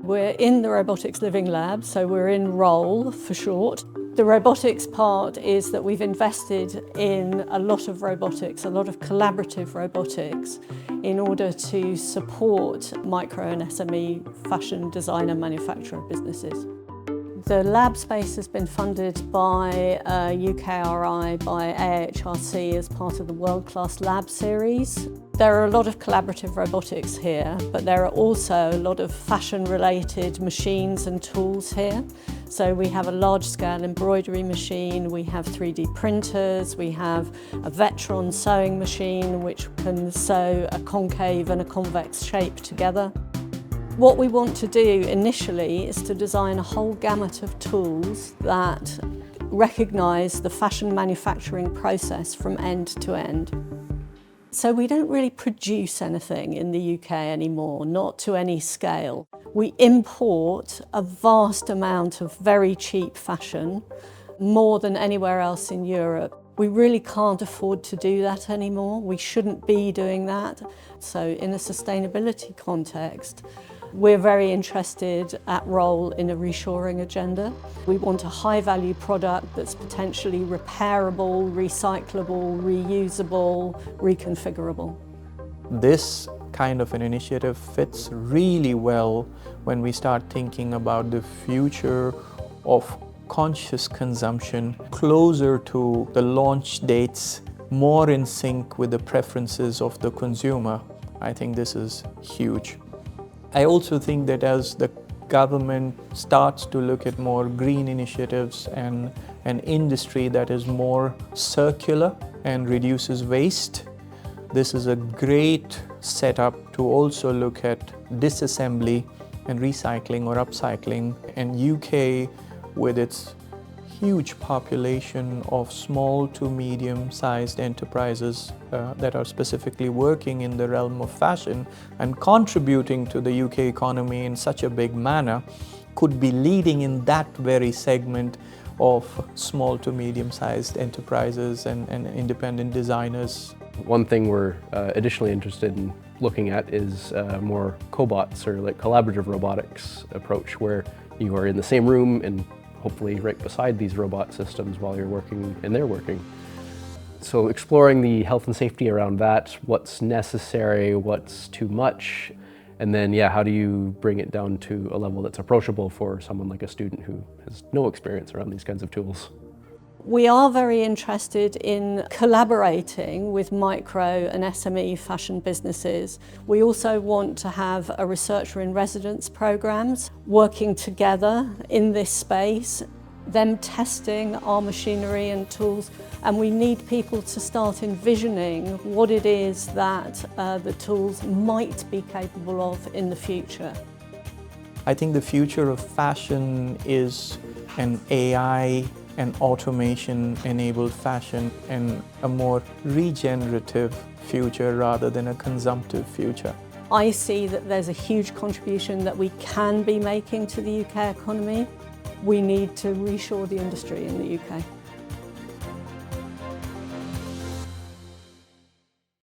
We're in the Robotics Living Lab, so we're in ROLL for short. The robotics part is that we've invested in a lot of robotics, a lot of collaborative robotics, in order to support micro and SME fashion designer manufacturer businesses. The lab space has been funded by UKRI, by AHRC as part of the World Class Lab series. There are a lot of collaborative robotics here, but there are also a lot of fashion-related machines and tools here. So we have a large-scale embroidery machine, we have 3D printers, we have a Vetron sewing machine which can sew a concave and a convex shape together. What we want to do initially is to design a whole gamut of tools that recognise the fashion manufacturing process from end to end. So we don't really produce anything in the UK anymore, not to any scale. We import a vast amount of very cheap fashion, more than anywhere else in Europe. We really can't afford to do that anymore. We shouldn't be doing that. So in a sustainability context, we're very interested at ROLL in a reshoring agenda. We want a high-value product that's potentially repairable, recyclable, reusable, reconfigurable. This kind of an initiative fits really well when we start thinking about the future of conscious consumption, closer to the launch dates, more in sync with the preferences of the consumer. I think this is huge. I also think that as the government starts to look at more green initiatives and an industry that is more circular and reduces waste, this is a great setup to also look at disassembly and recycling or upcycling. And UK, with its huge population of small to medium-sized enterprises that are specifically working in the realm of fashion and contributing to the UK economy in such a big manner, could be leading in that very segment of small to medium-sized enterprises and independent designers. One thing we're additionally interested in looking at is more cobots, or like collaborative robotics approach, where you are in the same room and hopefully right beside these robot systems while you're working and they're working. So exploring the health and safety around that, what's necessary, what's too much, and then how do you bring it down to a level that's approachable for someone like a student who has no experience around these kinds of tools. We are very interested in collaborating with micro and SME fashion businesses. We also want to have a researcher in residence programs working together in this space, them testing our machinery and tools, and we need people to start envisioning what it is that the tools might be capable of in the future. I think the future of fashion is an AI and automation-enabled fashion, and a more regenerative future rather than a consumptive future. I see that there's a huge contribution that we can be making to the UK economy. We need to reshore the industry in the UK.